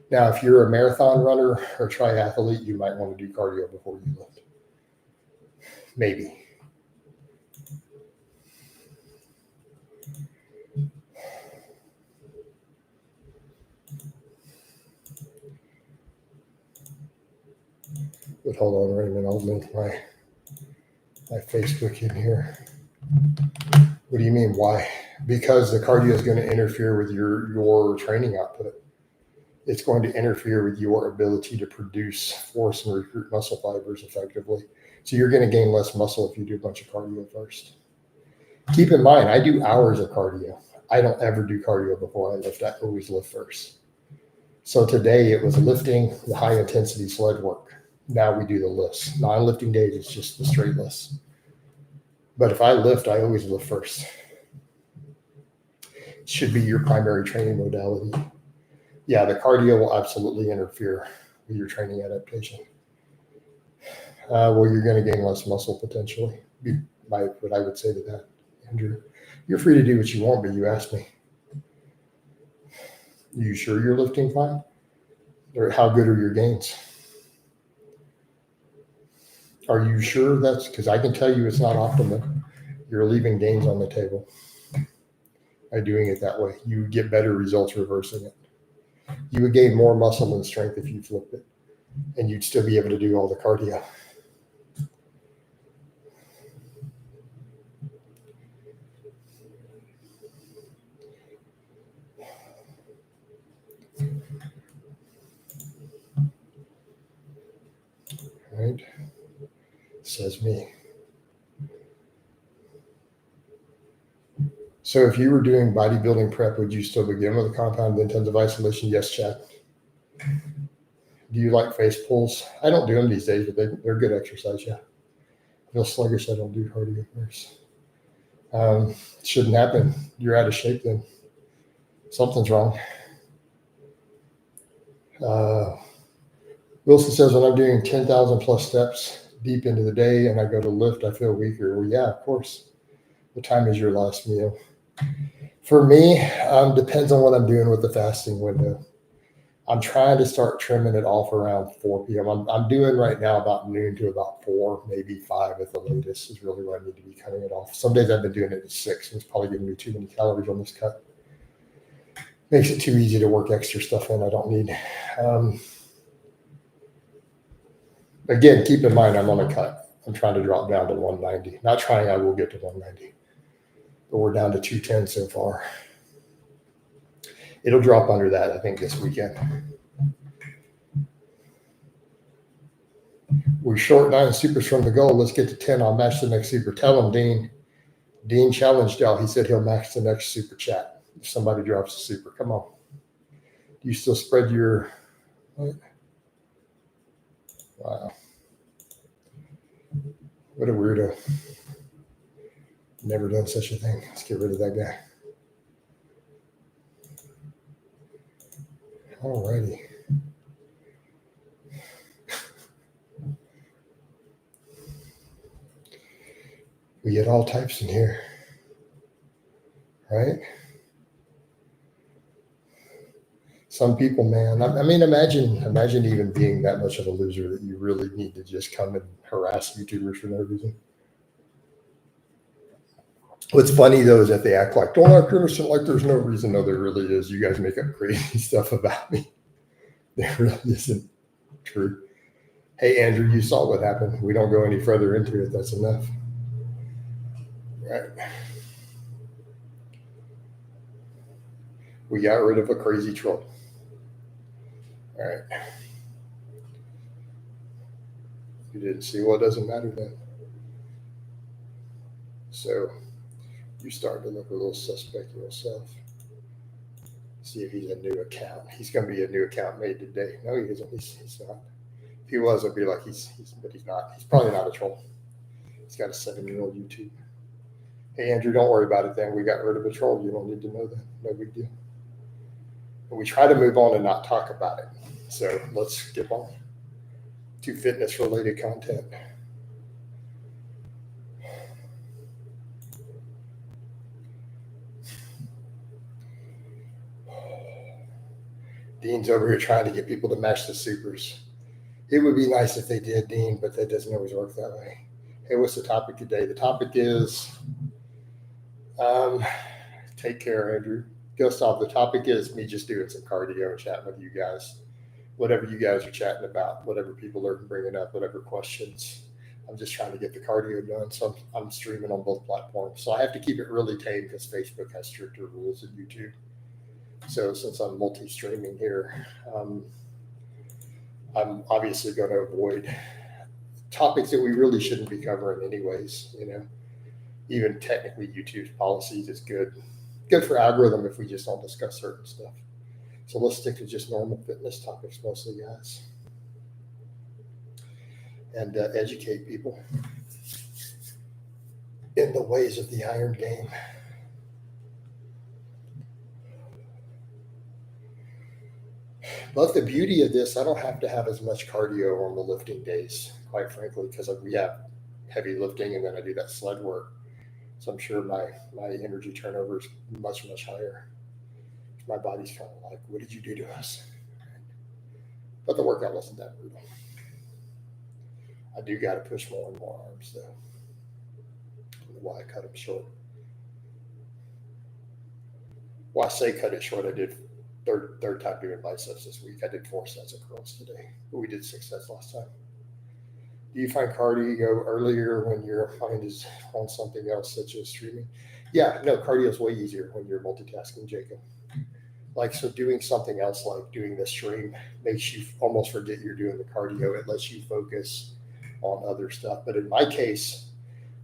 Speaker 1: Now, if you're a marathon runner or triathlete, you might want to do cardio before you lift. Maybe. But hold on, Raymond, I'll link my Facebook in here. What do you mean, why? Because the cardio is going to interfere with your training output. It's going to interfere with your ability to produce force and recruit muscle fibers effectively. So you're going to gain less muscle if you do a bunch of cardio first. Keep in mind, I do hours of cardio. I don't ever do cardio before I lift. I always lift first. So today it was lifting, the high intensity sled work. Now we do the lifts. Non-lifting days, it's just the straight lifts. But if I lift, I always lift first. It should be your primary training modality. Yeah, the cardio will absolutely interfere with your training adaptation. Well, you're going to gain less muscle potentially. What I would say to that, Andrew. You're free to do what you want, but you asked me. Are you sure you're lifting fine? Or how good are your gains? Are you sure that's, because I can tell you it's not optimal. You're leaving gains on the table by doing it that way. You get better results reversing it. You would gain more muscle and strength if you flipped it, and you'd still be able to do all the cardio. Right? Says me. So if you were doing bodybuilding prep, would you still begin with a compound intensive isolation? Yes, Chad. Do you like face pulls? I don't do them these days, but they're good exercise, yeah. I feel sluggish, I don't do cardio first. Shouldn't happen. You're out of shape then. Something's wrong. Wilson says, when I'm doing 10,000 plus steps deep into the day and I go to lift, I feel weaker. Well, yeah, of course. What time is your last meal? For me, depends on what I'm doing with the fasting window. I'm trying to start trimming it off around 4 p.m. I'm doing right now about noon to about 4, maybe 5 at the latest is really where I need to be cutting it off. Some days I've been doing it at 6. It's probably giving me too many calories on this cut. Makes it too easy to work extra stuff in I don't need. Again, keep in mind I'm on a cut. I'm trying to drop down to 190. Not trying, I will get to 190. But we're down to 210 so far. It'll drop under that, I think, this weekend. We're short 9 supers from the goal. Let's get to 10. I'll match the next super. Tell him, Dean. Dean challenged y'all. He said he'll match the next super chat if somebody drops a super. Come on. Do you still spread your... What? Wow. What a weirdo. Never done such a thing. Let's get rid of that guy. Alrighty. We get all types in here, right? Some people, man, I mean, imagine even being that much of a loser that you really need to just come and harass YouTubers for no reason. What's funny, though, is that they act like, don't act innocent, like there's no reason. No, there really is. You guys make up crazy stuff about me. There really isn't true. Hey, Andrew, you saw what happened. We don't go any further into it. That's enough. Right. We got rid of a crazy troll. All right. You didn't see. Well, it doesn't matter then. So you start to look a little suspect yourself. See if he's a new account. He's going to be a new account made today. No, he isn't. He's not. If he was, I'd be like, but he's not. He's probably not a troll. He's got a 7-year-old YouTube. Hey, Andrew, don't worry about it then. We got rid of a troll. You don't need to know that. No big deal. And we try to move on and not talk about it. So let's skip on to fitness-related content. Dean's over here trying to get people to match the supers. It would be nice if they did, Dean, but that doesn't always work that way. Hey, what's the topic today? The topic is, take care, Andrew. Gustav, the topic is me just doing some cardio and chatting with you guys. Whatever you guys are chatting about, whatever people are bringing up, whatever questions. I'm just trying to get the cardio done. So I'm streaming on both platforms. So I have to keep it really tame because Facebook has stricter rules than YouTube. So since I'm multi-streaming here, I'm obviously going to avoid topics that we really shouldn't be covering anyways. You know, even technically YouTube's policies is good for algorithm if we just don't discuss certain stuff. So let's stick to just normal fitness topics mostly, guys, and educate people in the ways of the iron game. But the beauty of this, I don't have to have as much cardio on the lifting days, quite frankly, because we have heavy lifting and then I do that sled work. So I'm sure my energy turnover is much, much higher. My body's kind of like, what did you do to us? But the workout wasn't that brutal. I do got to push more and more arms, though. I don't know why I cut them short. Well, I say cut it short. I did third time doing biceps this week. I did 4 sets of curls today, but we did 6 sets last time. Do you find cardio earlier when your mind is on something else, such as streaming? Yeah, no, cardio is way easier when you're multitasking, Jacob. Like, so doing something else, like doing the stream, makes you almost forget you're doing the cardio. It lets you focus on other stuff. But in my case,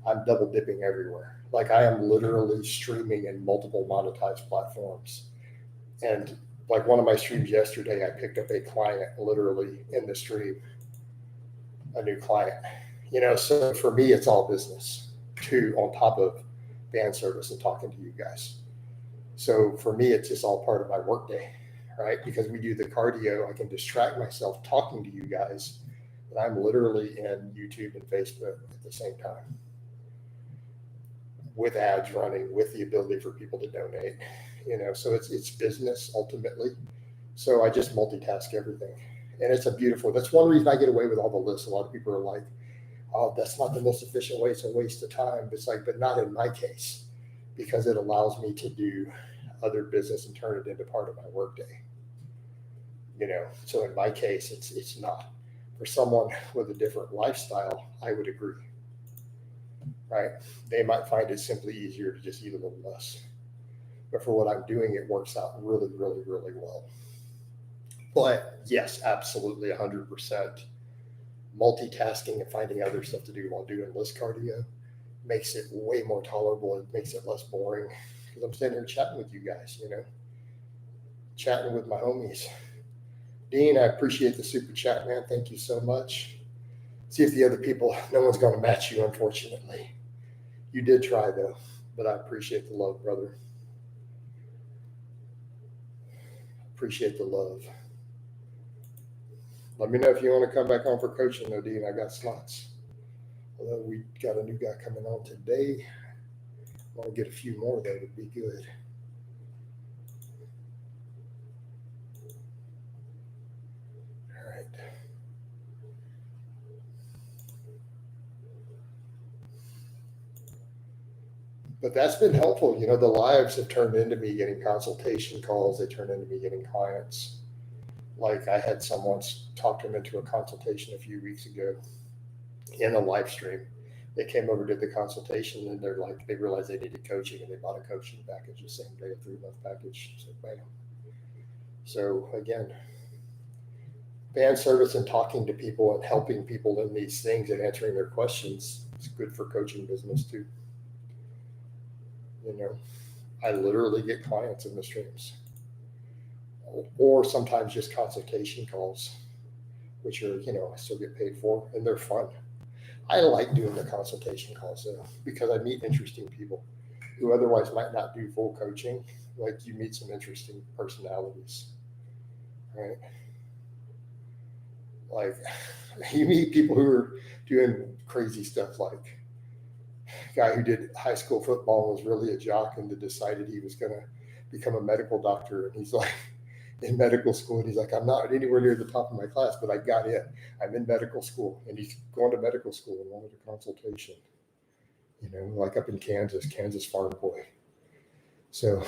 Speaker 1: I'm double dipping everywhere. Like, I am literally streaming in multiple monetized platforms. And like one of my streams yesterday, I picked up a client literally in the stream, a new client. You know, so for me, it's all business too, on top of fan service and talking to you guys. So for me, it's just all part of my workday, right? Because we do the cardio, I can distract myself talking to you guys, and I'm literally in YouTube and Facebook at the same time, with ads running, with the ability for people to donate, so it's business ultimately. So I just multitask everything. And that's one reason I get away with all the lists. A lot of people are like, oh, that's not the most efficient way. It's a waste of time. It's like, but not in my case, because it allows me to do other business and turn it into part of my workday. So in my case, it's not. For someone with a different lifestyle, I would agree, right? They might find it simply easier to just eat a little less. But for what I'm doing, it works out really, really, really well. But yes, absolutely 100%. Multitasking and finding other stuff to do while doing list cardio makes it way more tolerable. It makes it less boring because I'm sitting here chatting with you guys, chatting with my homies. Dean, I appreciate the super chat, man. Thank you so much. See if the other people, no one's going to match you, unfortunately. You did try, though, but I appreciate the love, brother. Appreciate the love. Let me know if you want to come back on for coaching, though, Dean. I got slots. Although we got a new guy coming on today. I want to get a few more, though, would be good. All right. But that's been helpful. The lives have turned into me getting consultation calls. They turned into me getting clients. Like I had someone talk them into a consultation a few weeks ago in a live stream. They came over, did the consultation, and they realized they needed coaching, and they bought a coaching package the same day, a 3-month package. So bam. So again, fan service and talking to people and helping people in these things and answering their questions is good for coaching business too. I literally get clients in the streams, or sometimes just consultation calls, which are, I still get paid for, and they're fun. I like doing the consultation calls though, because I meet interesting people who otherwise might not do full coaching. Like you meet some interesting personalities, right? Like you meet people who are doing crazy stuff, like a guy who did high school football and was really a jock and decided he was going to become a medical doctor. And he's like in medical school, and he's like, I'm not anywhere near the top of my class, but I got in. I'm in medical school, and he's going to medical school and wanted a consultation, like up in Kansas farm boy. So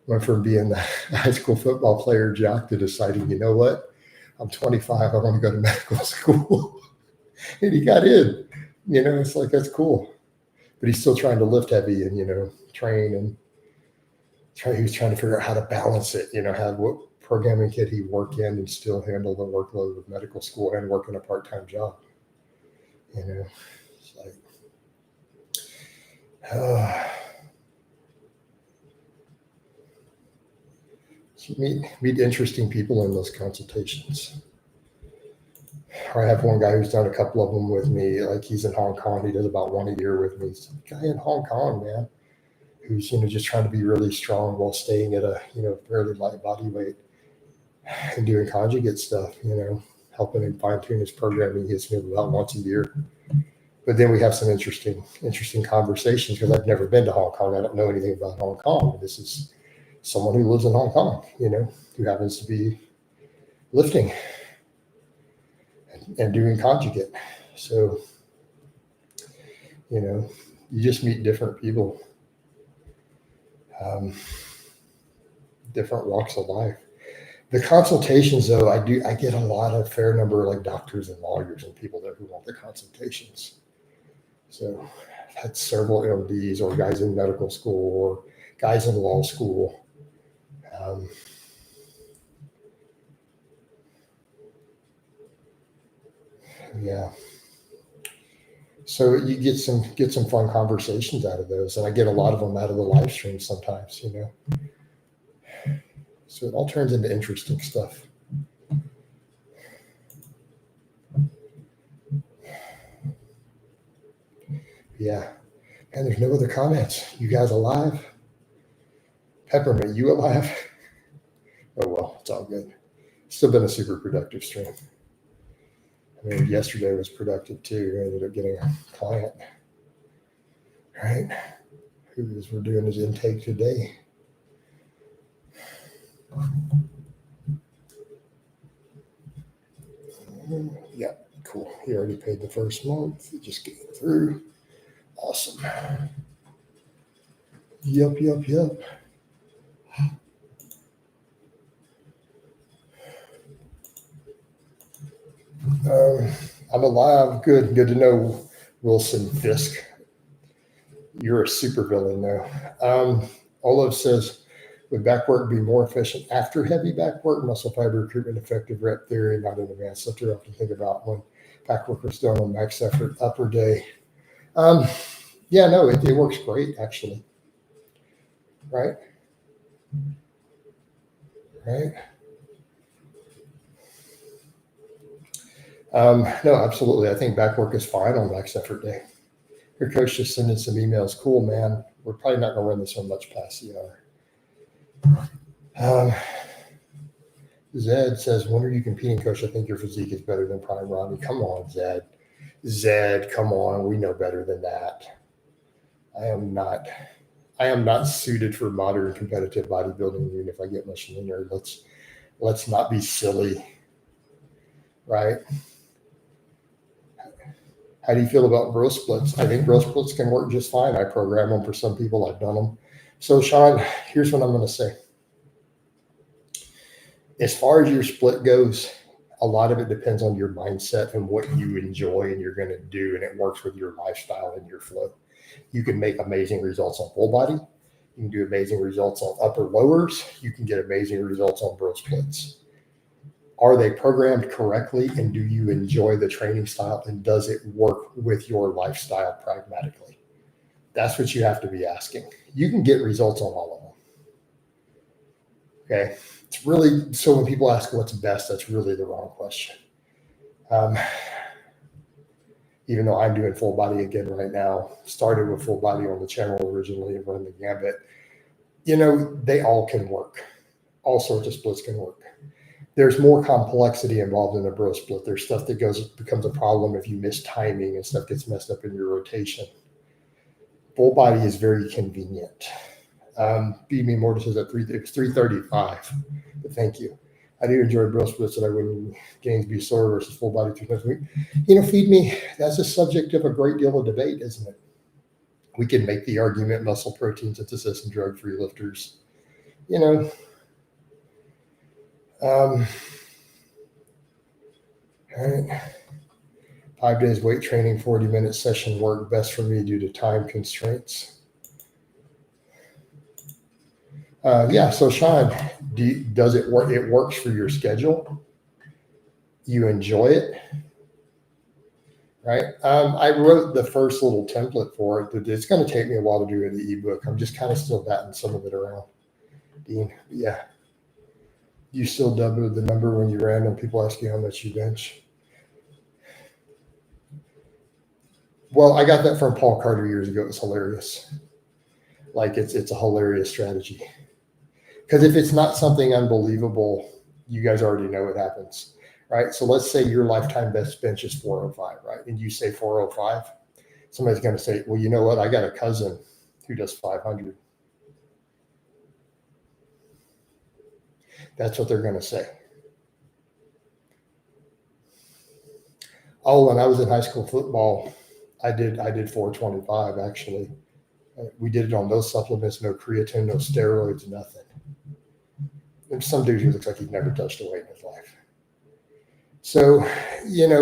Speaker 1: went from being the high school football player jock to deciding, you know what, I'm 25, I want to go to medical school. And he got in, it's like, that's cool. But he's still trying to lift heavy and, train and he was trying to figure out how to balance it, what programming could he work in and still handle the workload of medical school and work in a part-time job. It's like, so meet interesting people in those consultations. I have one guy who's done a couple of them with me. Like he's in Hong Kong. He does about one a year with me. He's a guy in Hong Kong, man, who's, just trying to be really strong while staying at a, fairly light body weight and doing conjugate stuff, helping him fine tune his programming. He hits me about once a year. But then we have some interesting conversations because I've never been to Hong Kong. I don't know anything about Hong Kong. This is someone who lives in Hong Kong, who happens to be lifting and doing conjugate. So, you just meet different people, different walks of life. The consultations, though, I get a fair number of like doctors and lawyers and people there who want the consultations. So I've had several MDs or guys in medical school or guys in law school. Yeah. So you get some fun conversations out of those, and I get a lot of them out of the live stream sometimes, So it all turns into interesting stuff. Yeah. And there's no other comments. You guys alive? Peppermint, you alive? Oh, well, it's all good. Still been a super productive stream. I mean, yesterday was productive too. I ended up getting a client, right? We're doing his intake today. Yeah, cool. He already paid the first month. Just getting through. Awesome. Yep. I'm alive. Good to know, Wilson Fisk. You're a supervillain though. Olive says, would back work be more efficient after heavy back work? Muscle fiber recruitment, effective rep theory, not an advanced stuff to often think about when back work was done on max effort upper day. Yeah, no, it works great actually. Right. No, absolutely. I think back work is fine on max effort day. Your coach just sending some emails. Cool, man. We're probably not going to run this one much past the hour. Zed says, when are you competing, coach? I think your physique is better than prime Ronnie. Come on, Zed. Zed, come on. We know better than that. I am not suited for modern competitive bodybuilding, even if I get much leaner. Let's not be silly. Right? How do you feel about growth splits? I think growth splits can work just fine. I program them for some people. I've done them. So, Sean, here's what I'm going to say. As far as your split goes, a lot of it depends on your mindset and what you enjoy and you're going to do, and it works with your lifestyle and your flow. You can make amazing results on full body. You can do amazing results on upper lowers. You can get amazing results on growth splits. Are they programmed correctly, and do you enjoy the training style, and does it work with your lifestyle pragmatically? That's what you have to be asking. You can get results on all of them. Okay. It's really, so when people ask what's best, that's really the wrong question. Even though I'm doing full body again right now, started with full body on the channel originally and run the gambit, they all can work. All sorts of splits can work. There's more complexity involved in a bro split. There's stuff that becomes a problem if you miss timing and stuff gets messed up in your rotation. Full body is very convenient. BB Mortis says at 335. But thank you. I do enjoy bro splits that I wouldn't gains be sore versus full body 3 times a week. Feed me. That's a subject of a great deal of debate, isn't it? We can make the argument muscle protein synthesis and drug-free lifters. All right. 5 days weight training, 40-minute session work best for me due to time constraints. Yeah. So Sean, does it work? It works for your schedule. You enjoy it, right? I wrote the first little template for it, but it's going to take me a while to do the ebook. I'm just kind of still batting some of it around. Dean, yeah. You still double the number when you ran and people ask you how much you bench? Well, I got that from Paul Carter years ago. It was hilarious. Like it's a hilarious strategy. Because if it's not something unbelievable, you guys already know what happens, right? So let's say your lifetime best bench is 405, right? And you say 405. Somebody's going to say, well, you know what? I got a cousin who does 500. That's what they're going to say. Oh, when I was in high school football, I did 425 actually. We did it on no supplements, no creatine, no steroids, nothing. There's some dude who looks like he's never touched a weight in his life. So,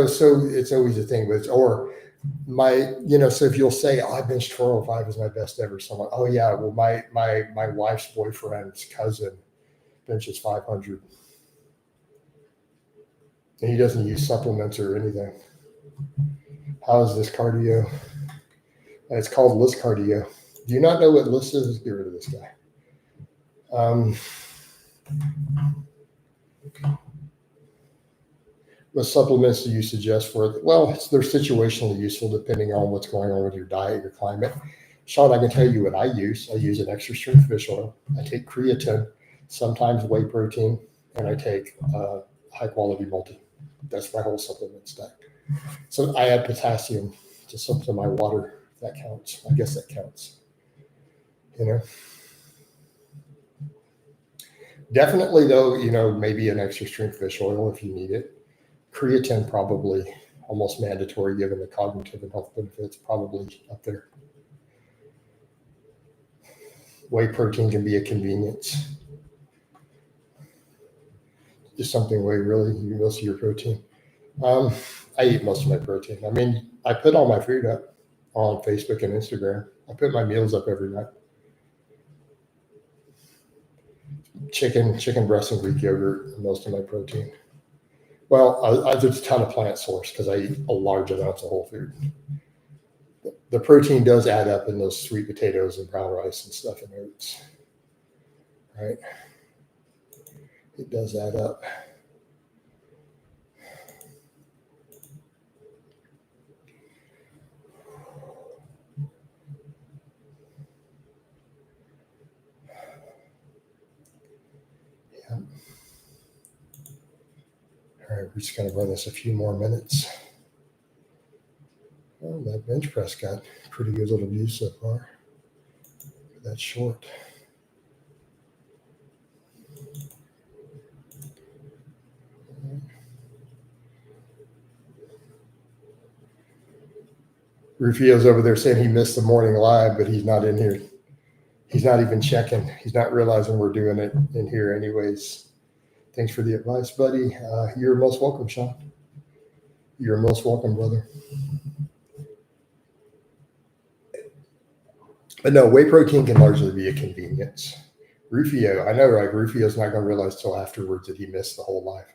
Speaker 1: so it's always a thing with, or so if you'll say, I benched 405 is my best ever. Someone, oh yeah, well my wife's boyfriend's cousin benches 500. And he doesn't use supplements or anything. How is this cardio? And it's called list cardio. Do you not know what list is? Get rid of this guy. What supplements do you suggest for it? Well, they're situationally useful depending on what's going on with your diet, your climate. Sean, I can tell you what I use. I use an extra strength fish oil. I take creatine, sometimes whey protein, and I take high quality multi. That's my whole supplement stack. So I add potassium to some of my water. If that counts. I guess that counts. You know. Definitely though, maybe an extra strength fish oil if you need it. Creatine probably almost mandatory given the cognitive and health benefits, probably up there. Whey protein can be a convenience. Just something whey really, most of your protein. I eat most of my protein. I mean, I put all my food up on Facebook and Instagram. I put my meals up every night. Chicken breast and Greek yogurt, most of my protein. Well, there's a ton of plant source because I eat a large amounts of whole food. The protein does add up in those sweet potatoes and brown rice and stuff and oats, right? It does add up. Yeah. All right, we're just going to run this a few more minutes. Well, that bench press got pretty good little views so far. That's short. Rufio's over there saying he missed the morning live, but he's not in here. He's not even checking. He's not realizing we're doing it in here anyways. Thanks for the advice, buddy. You're most welcome, Sean. You're most welcome, brother. But no, whey protein can largely be a convenience. Rufio, I know, right? Rufio's not going to realize till afterwards that he missed the whole life.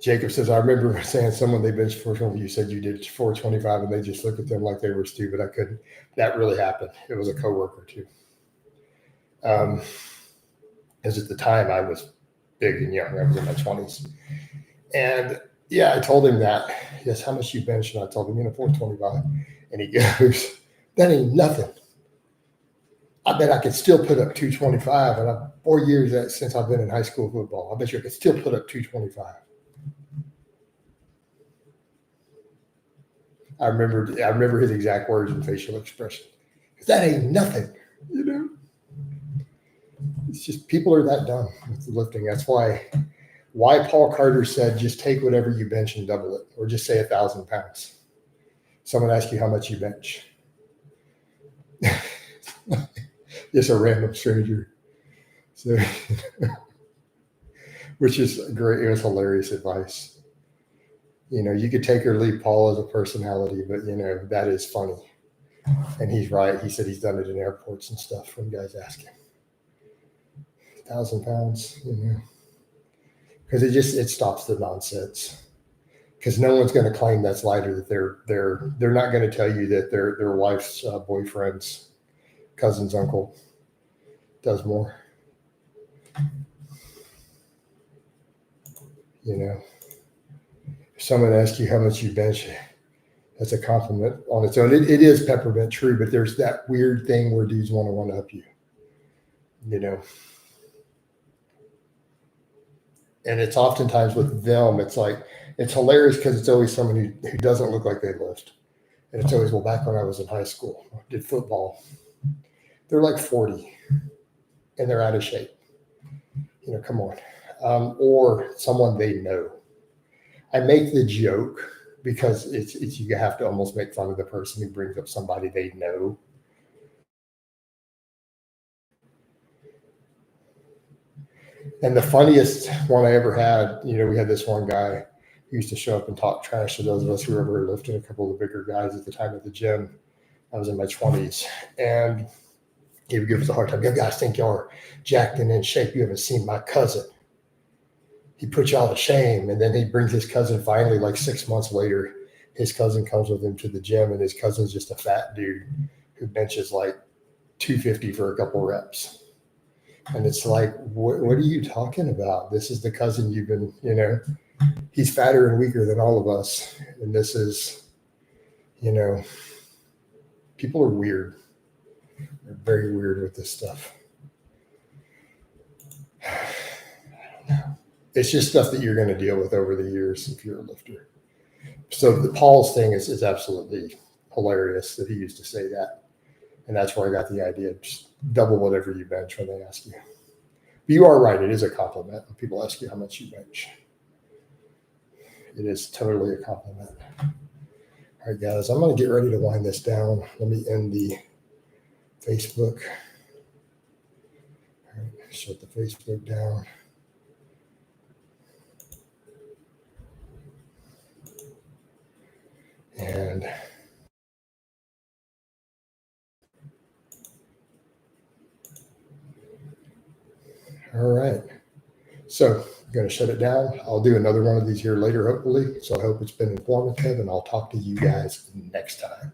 Speaker 1: Jacob says, I remember saying someone they benched 425. You said you did 425 and they just looked at them like they were stupid. I couldn't. That really happened. It was a coworker too. Because at the time I was big and young. I was in my 20s. And yeah, I told him that. Yes, how much you bench? And I told him, 425. And he goes, that ain't nothing. I bet I could still put up 225. And 4 years since I've been in high school football, I bet you I could still put up 225. I remember his exact words and facial expression. That ain't nothing, It's just people are that dumb with lifting. That's why Paul Carter said, just take whatever you bench and double it, or just say 1,000 pounds. Someone asks you how much you bench. Just a random stranger. So, which is great. It was hilarious advice. You could take or leave Paul as a personality, but that is funny. And he's right. He said he's done it in airports and stuff when guys ask him. 1,000 pounds, because it stops the nonsense. Because no one's going to claim that's lighter. That they're not going to tell you that their wife's boyfriend's cousin's uncle does more. If someone asks you how much you bench, that's a compliment on its own. It is peppermint true, but there's that weird thing where dudes want to one-up you, And it's oftentimes with them, it's like, it's hilarious because it's always someone who doesn't look like they lift. And it's always, well, back when I was in high school, I did football, they're like 40 and they're out of shape. Come on. Or someone they know. I make the joke because it's you have to almost make fun of the person who brings up somebody they know. And the funniest one I ever had, we had this one guy who used to show up and talk trash to those of us who were lifting, a couple of the bigger guys at the time at the gym. I was in my 20s. And he would give us a hard time. You guys think y'all are jacked and in shape. You haven't seen my cousin. He put y'all to shame. And then he brings his cousin finally, like 6 months later, his cousin comes with him to the gym, and his cousin's just a fat dude who benches like 250 for a couple reps. And it's like, what are you talking about? This is the cousin you've been, he's fatter and weaker than all of us. And this is You know, people are weird. They're very weird with this stuff. It's just stuff that you're going to deal with over the years if you're a lifter. So the Paul's thing is absolutely hilarious that he used to say that. And that's where I got the idea. Just double whatever you bench when they ask you. But you are right. It is a compliment when people ask you how much you bench. It is totally a compliment. All right, guys, I'm going to get ready to wind this down. Let me end the Facebook. All right, shut the Facebook down. And all right. So I'm going to shut it down. I'll do another one of these here later, hopefully. So I hope it's been informative, and I'll talk to you guys next time.